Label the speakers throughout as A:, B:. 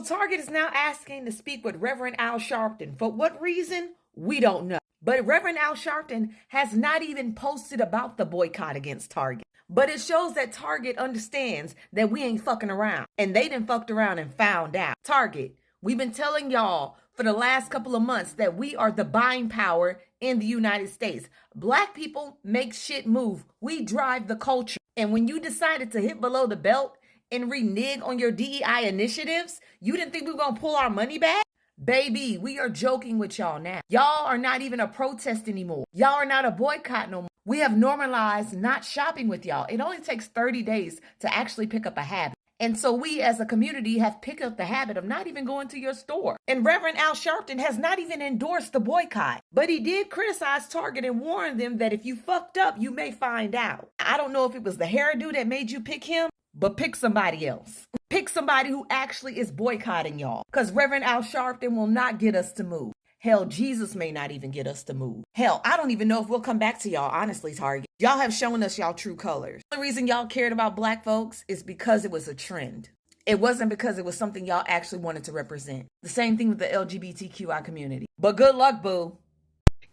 A: Target is now asking to speak with Reverend Al Sharpton. For what reason? We don't know. But Reverend Al Sharpton has not even posted about the boycott against Target. But it shows that Target understands that we ain't fucking around. And they done fucked around and found out. Target, we've been telling y'all for the last couple of months that we are the buying power in the United States. Black people make shit move. We drive the culture. And when you decided to hit below the belt and renege on your DEI initiatives, you didn't think we were going to pull our money back? Baby, we are joking with y'all now. Y'all are not even a protest anymore. Y'all are not a boycott no more. We have normalized not shopping with y'all. It only takes 30 days to actually pick up a habit. And so we as a community have picked up the habit of not even going to your store. And Reverend Al Sharpton has not even endorsed the boycott. But he did criticize Target and warn them that if you fucked up, you may find out. I don't know if it was the hairdo that made you pick him, but pick somebody else. Pick somebody who actually is boycotting y'all. Because Reverend Al Sharpton will not get us to move. Hell, Jesus may not even get us to move. Hell, I don't even know if we'll come back to y'all, honestly, Target. Y'all have shown us y'all true colors. The reason y'all cared about black folks is because it was a trend. It wasn't because it was something y'all actually wanted to represent. The same thing with the LGBTQI community. But good luck, boo.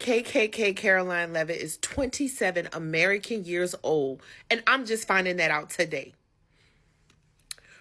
B: KKK Caroline Leavitt is 27 American years old, and I'm just finding that out today.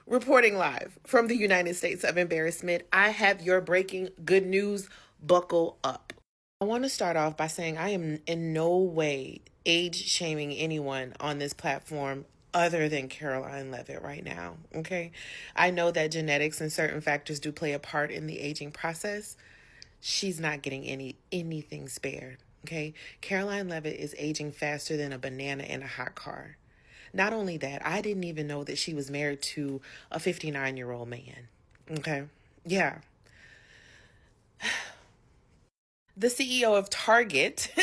B: Reporting live from the United States of Embarrassment, I have your breaking good news. Buckle up. I want to start off by saying I am in no way age shaming anyone on this platform other than Caroline Leavitt right now, okay? I know that genetics and certain factors do play a part in the aging process. She's not getting anything spared, okay? Caroline Leavitt is aging faster than a banana in a hot car. Not only that, I didn't even know that she was married to a 59-year-old man, okay? Yeah. The CEO of Target,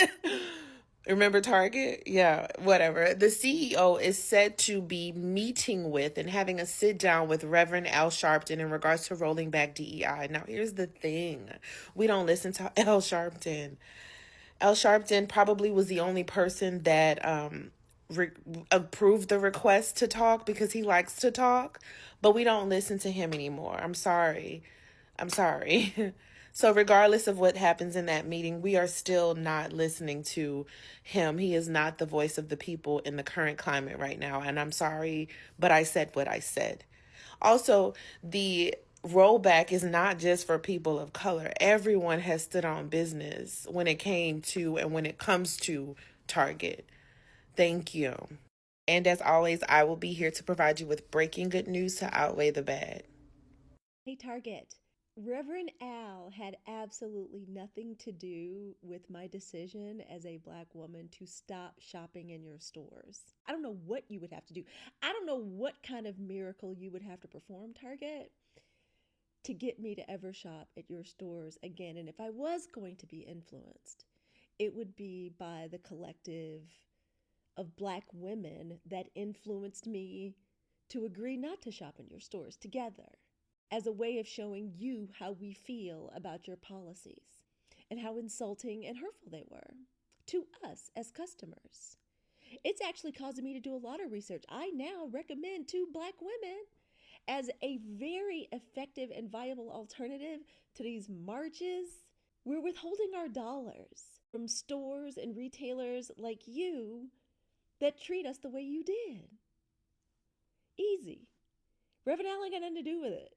B: remember Target? Yeah, whatever. The CEO is said to be meeting with and having a sit down with Reverend Al Sharpton in regards to rolling back DEI. Now, here's the thing. We don't listen to Al Sharpton. Al Sharpton probably was the only person that approved the request to talk because he likes to talk, but we don't listen to him anymore. I'm sorry. So regardless of what happens in that meeting, we are still not listening to him. He is not the voice of the people in the current climate right now. And I'm sorry, but I said what I said. Also, the rollback is not just for people of color. Everyone has stood on business when it came to and when it comes to Target. Thank you. And as always, I will be here to provide you with breaking good news to outweigh the bad.
C: Hey, Target. Reverend Al had absolutely nothing to do with my decision as a black woman to stop shopping in your stores. I don't know what you would have to do. I don't know what kind of miracle you would have to perform, Target, to get me to ever shop at your stores again. And if I was going to be influenced, it would be by the collective of black women that influenced me to agree not to shop in your stores together, as a way of showing you how we feel about your policies and how insulting and hurtful they were to us as customers. It's actually causing me to do a lot of research. I now recommend to black women as a very effective and viable alternative to these marches. We're withholding our dollars from stores and retailers like you that treat us the way you did. Easy. Reverend Al ain't got nothing to do with it.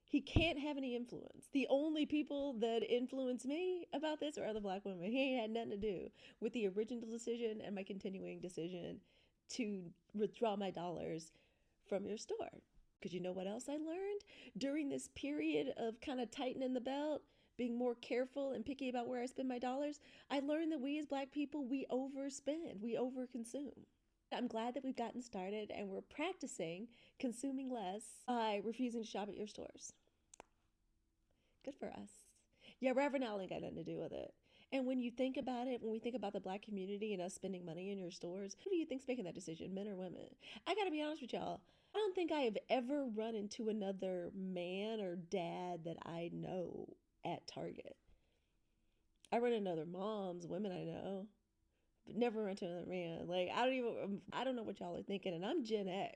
C: He can't have any influence. The only people that influence me about this are other black women. He ain't had nothing to do with the original decision and my continuing decision to withdraw my dollars from your store. Because you know what else I learned during this period of kind of tightening the belt, being more careful and picky about where I spend my dollars? I learned that we as black people, we overspend, we overconsume. I'm glad that we've gotten started and we're practicing consuming less by refusing to shop at your stores. Good for us. Yeah, Reverend Al ain't got nothing to do with it. And when you think about it, when we think about the black community and us spending money in your stores, who do you think's making that decision, men or women? I gotta be honest with y'all. I don't think I have ever run into another man or dad that I know at Target. I run into other moms, women I know, but never run into another man. Like, I don't know what y'all are thinking, and I'm Gen X.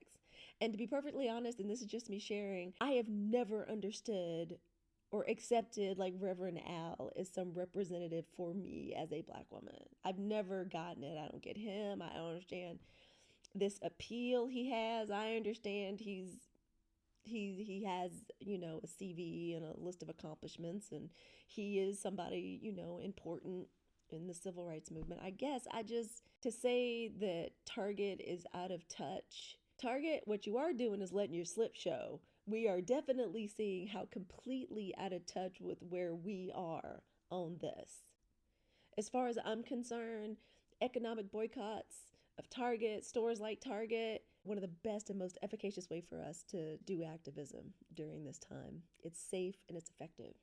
C: And to be perfectly honest, and this is just me sharing, I have never understood or accepted like Reverend Al as some representative for me as a black woman. I've never gotten it. I don't get him. I don't understand this appeal he has. I understand he has, you know, a CV and a list of accomplishments, and he is somebody, you know, important in the civil rights movement. I guess I just, to say that Target is out of touch. Target, what you are doing is letting your slip show. We are definitely seeing how completely out of touch with where we are on this. As far as I'm concerned, economic boycotts of Target, stores like Target, one of the best and most efficacious way for us to do activism during this time. It's safe and it's effective.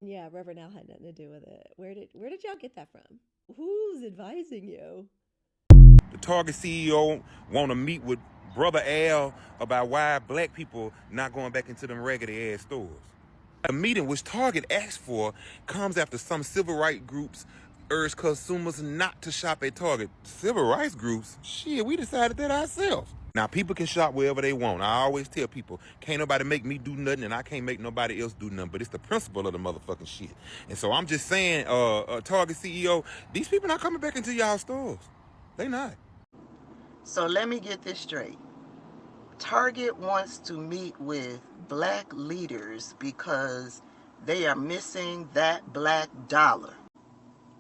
C: Yeah, Reverend Al had nothing to do with it. Where did y'all get that from? Who's advising you?
D: The Target CEO want to meet with Brother Al about why black people not going back into them raggedy ass stores. A meeting which Target asked for comes after some civil rights groups urge consumers not to shop at Target. Civil rights groups? Shit, we decided that ourselves. Now, people can shop wherever they want. I always tell people, can't nobody make me do nothing, and I can't make nobody else do nothing. But it's the principle of the motherfucking shit. And so I'm just saying, Target CEO, these people not coming back into y'all stores. They not.
E: So let me get this straight. Target wants to meet with black leaders because they are missing that black dollar.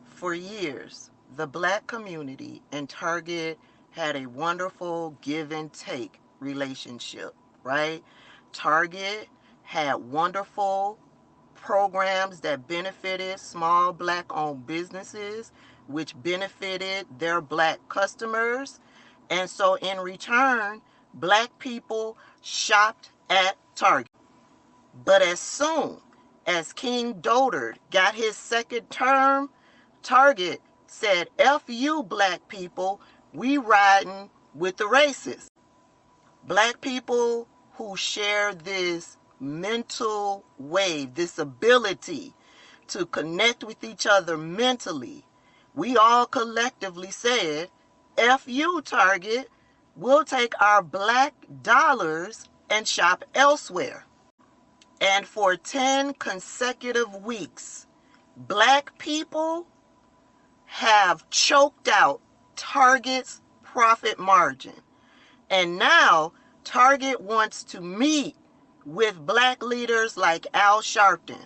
E: For years, the black community and Target had a wonderful give and take relationship, right? Target had wonderful programs that benefited small black owned businesses, which benefited their black customers. And so in return, black people shopped at Target. But as soon as King Dotard got his second term, Target said, F you black people, we riding with the racists. Black people who share this mental wave, this ability to connect with each other mentally, we all collectively said, F you, Target, we'll take our black dollars and shop elsewhere. And for 10 consecutive weeks, black people have choked out Target's profit margin. And now Target wants to meet with black leaders like Al Sharpton.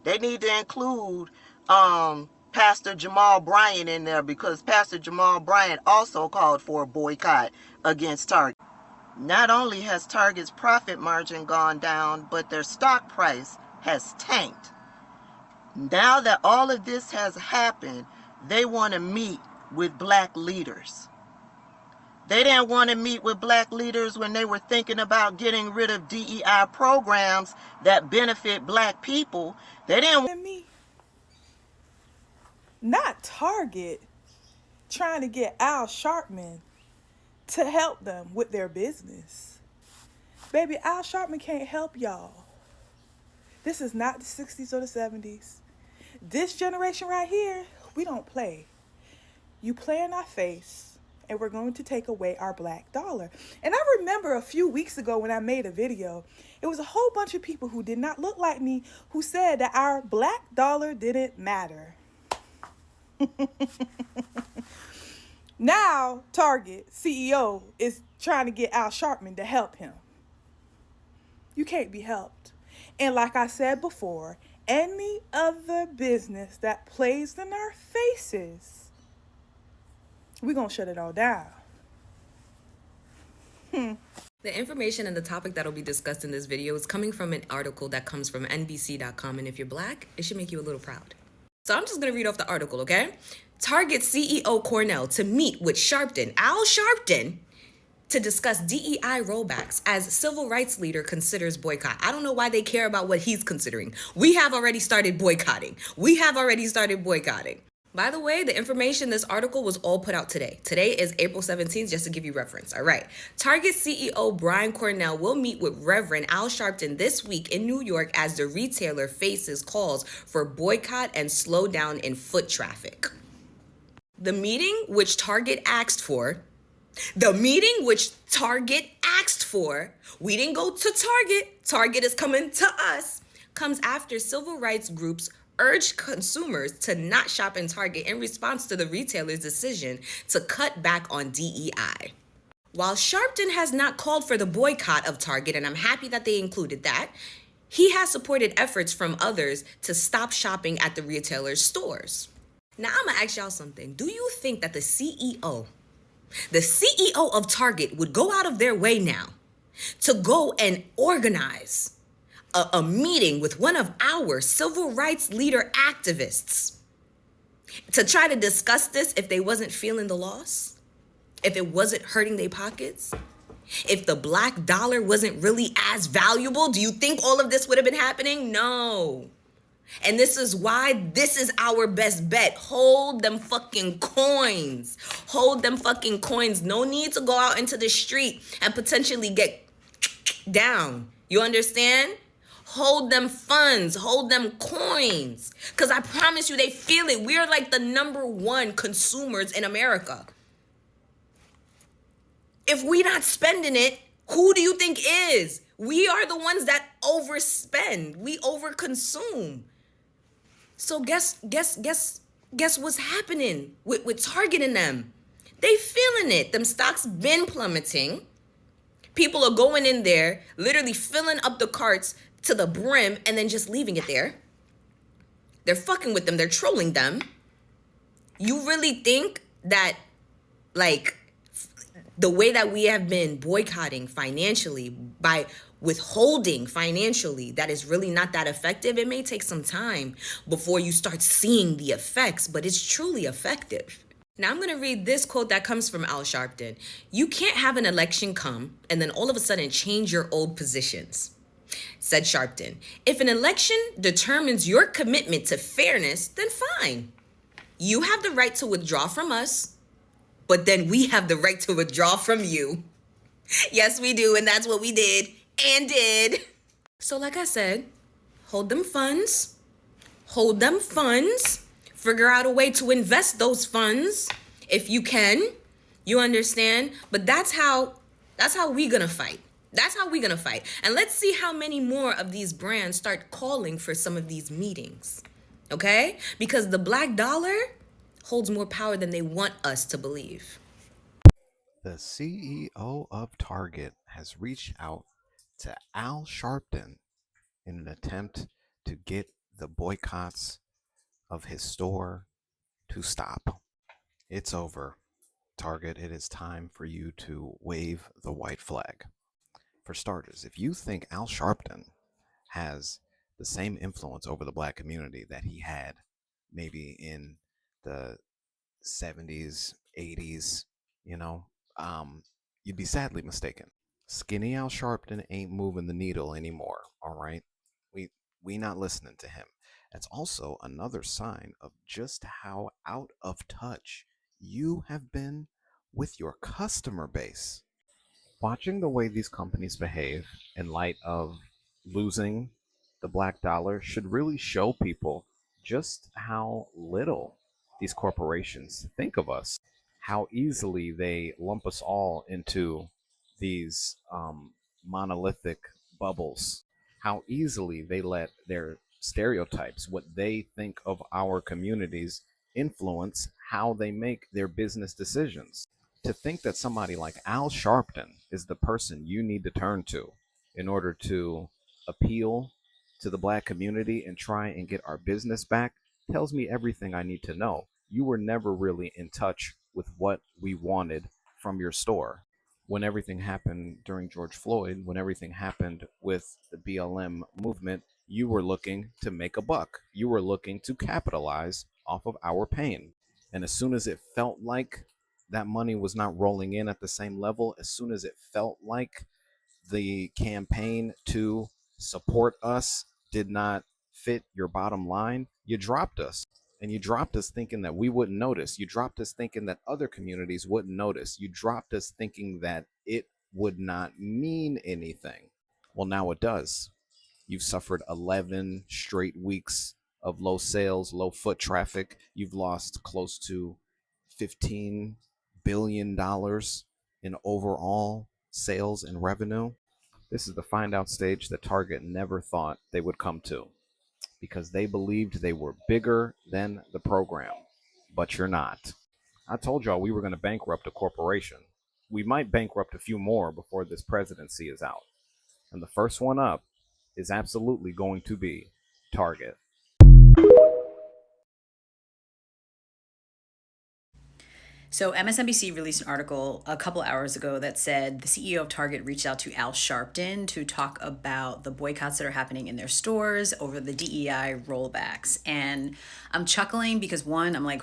E: They need to include Pastor Jamal Bryant in there, because Pastor Jamal Bryant also called for a boycott against Target. Not only has Target's profit margin gone down, but their stock price has tanked. Now that all of this has happened, they want to meet with black leaders. They didn't want to meet with black leaders when they were thinking about getting rid of DEI programs that benefit black people. They didn't want
F: me. Not Target trying to get Al Sharpton to help them with their business. Baby, Al Sharpton can't help y'all. This is not the 60s or the 70s. This generation right here, we don't play. You play in our face, and we're going to take away our black dollar. And I remember a few weeks ago when I made a video, it was a whole bunch of people who did not look like me who said that our black dollar didn't matter. Now, Target CEO is trying to get Al Sharpton to help him. You can't be helped. And like I said before, any other business that plays in our faces, we're going to shut it all down.
G: The information and the topic that will be discussed in this video is coming from an article that comes from NBC.com. And if you're black, it should make you a little proud. So I'm just going to read off the article, okay? Target CEO Cornell to meet with Sharpton, Al Sharpton, to discuss DEI rollbacks as civil rights leader considers boycott. I don't know why they care about what he's considering. We have already started boycotting. By the way, the information in this article was all put out today. Today is April 17th, just to give you reference. All right. Target CEO Brian Cornell will meet with Reverend Al Sharpton this week in New York as the retailer faces calls for boycott and slowdown in foot traffic. The meeting, which Target asked for, The meeting which Target asked for, we didn't go to Target, Target is coming to us, comes after civil rights groups urged consumers to not shop in Target in response to the retailer's decision to cut back on DEI. While Sharpton has not called for the boycott of Target, and I'm happy that they included that, he has supported efforts from others to stop shopping at the retailer's stores. Now I'm gonna ask y'all something. Do you think that the CEO of Target would go out of their way now to go and organize a meeting with one of our civil rights leader activists to try to discuss this if they wasn't feeling the loss? If it wasn't hurting their pockets? If the black dollar wasn't really as valuable? Do you think all of this would have been happening? No. And this is why this is our best bet. Hold them fucking coins. Hold them fucking coins. No need to go out into the street and potentially get down. You understand? Hold them funds. Hold them coins. Because I promise you, they feel it. We're like the #1 consumers in America. If we're not spending it, who do you think is? We are the ones that overspend. We overconsume. So guess what's happening with Target and them? They feeling it. Them stocks been plummeting. People are going in there, literally filling up the carts to the brim and then just leaving it there. They're fucking with them. They're trolling them. You really think that, like, the way that we have been boycotting financially, by withholding financially, that is really not that effective? It may take some time before you start seeing the effects, but it's truly effective. Now I'm going to read this quote that comes from Al Sharpton. You can't have an election come and then all of a sudden change your old positions. Said Sharpton, if an election determines your commitment to fairness, then fine. You have the right to withdraw from us, but then we have the right to withdraw from you. Yes, we do, and that's what we did and did. So like I said, hold them funds. Hold them funds. Figure out a way to invest those funds if you can. You understand? But that's how we gonna fight. That's how we gonna fight. And let's see how many more of these brands start calling for some of these meetings. Okay? Because the black dollar holds more power than they want us to believe.
H: The CEO of Target has reached out to Al Sharpton in an attempt to get the boycotts of his store to stop. It's over, Target. It is time for you to wave the white flag. For starters, if you think Al Sharpton has the same influence over the black community that he had maybe in the 70s, 80s, you'd be sadly mistaken. Skinny Al Sharpton ain't moving the needle anymore, all right? We not listening to him. That's also another sign of just how out of touch you have been with your customer base. Watching the way these companies behave in light of losing the black dollar should really show people just how little these corporations think of us, how easily they lump us all into these monolithic bubbles, how easily they let their stereotypes, what they think of our communities, influence how they make their business decisions. To think that somebody like Al Sharpton is the person you need to turn to in order to appeal to the black community and try and get our business back tells me everything I need to know. You were never really in touch with what we wanted from your store. When everything happened during George Floyd, when everything happened with the BLM movement, you were looking to make a buck. You were looking to capitalize off of our pain. And as soon as it felt like that money was not rolling in at the same level, as soon as it felt like the campaign to support us did not fit your bottom line, you dropped us. And you dropped us thinking that we wouldn't notice. You dropped us thinking that other communities wouldn't notice. You dropped us thinking that it would not mean anything. Well, now it does. You've suffered 11 straight weeks of low sales, low foot traffic. You've lost close to $15 billion in overall sales and revenue, this is the find out stage that Target never thought they would come to, because they believed they were bigger than the program. But you're not. I told y'all we were going to bankrupt a corporation. We might bankrupt a few more before this presidency is out. And the first one up is absolutely going to be Target.
I: So MSNBC released an article a couple hours ago that said the CEO of Target reached out to Al Sharpton to talk about the boycotts that are happening in their stores over the DEI rollbacks. And I'm chuckling because, one, I'm like,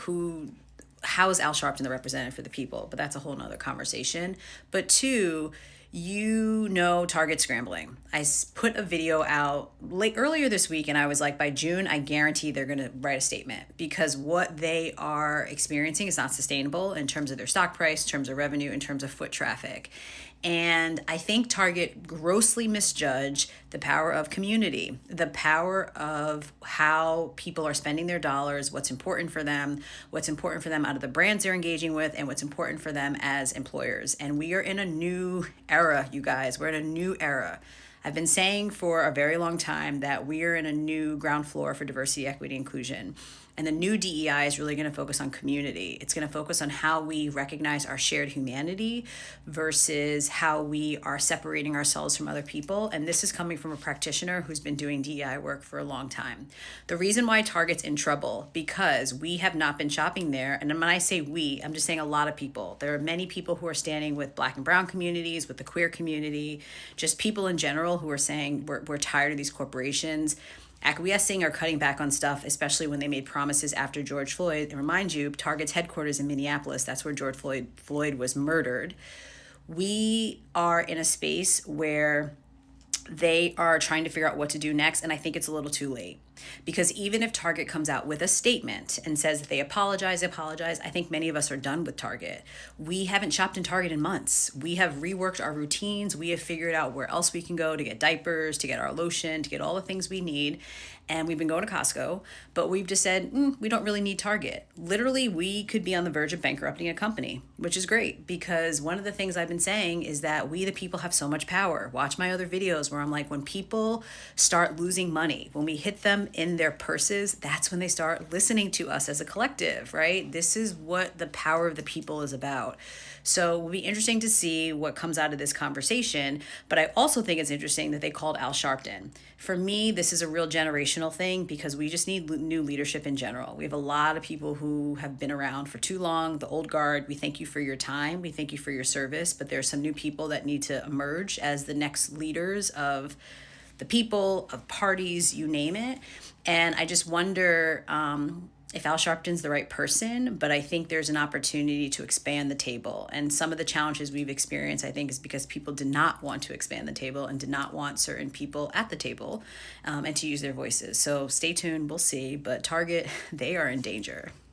I: how is Al Sharpton the representative for the people? But that's a whole nother conversation. But two, Target scrambling. I put a video out earlier this week, and I was like, by June, I guarantee they're going to write a statement, because what they are experiencing is not sustainable in terms of their stock price, in terms of revenue, in terms of foot traffic. And I think Target grossly misjudged the power of community, the power of how people are spending their dollars, what's important for them out of the brands they're engaging with, and what's important for them as employers. And we are in a new era, you guys. We're in a new era. I've been saying for a very long time that we are in a new ground floor for diversity, equity, inclusion. And the new DEI is really going to focus on community. It's going to focus on how we recognize our shared humanity versus how we are separating ourselves from other people. And this is coming from a practitioner who's been doing DEI work for a long time. The reason why Target's in trouble, because we have not been shopping there. And when I say we, I'm just saying a lot of people. There are many people who are standing with Black and brown communities, with the queer community, just people in general who are saying we're tired of these corporations acquiescing or cutting back on stuff, especially when they made promises after George Floyd. And remind you, Target's headquarters in Minneapolis, that's where George Floyd was murdered. We are in a space where they are trying to figure out what to do next, and I think it's a little too late. Because even if Target comes out with a statement and says that they apologize, I think many of us are done with Target. We haven't shopped in Target in months. We have reworked our routines. We have figured out where else we can go to get diapers, to get our lotion, to get all the things we need. And we've been going to Costco, but we've just said, we don't really need Target. Literally, we could be on the verge of bankrupting a company, which is great, because one of the things I've been saying is that we, the people, have so much power. Watch my other videos where I'm like, when people start losing money, when we hit them in their purses, that's when they start listening to us as a collective, right? This is what the power of the people is about. So it will be interesting to see what comes out of this conversation. But I also think it's interesting that they called Al Sharpton. For me, this is a real generational thing, because we just need new leadership in general. We have a lot of people who have been around for too long, the old guard. We thank you for your time. We thank you for your service. But there's some new people that need to emerge as the next leaders of the people, of parties, you name it. And I just wonder if Al Sharpton's the right person, but I think there's an opportunity to expand the table. And some of the challenges we've experienced, I think, is because people did not want to expand the table and did not want certain people at the table and to use their voices. So stay tuned, we'll see. But Target, they are in danger.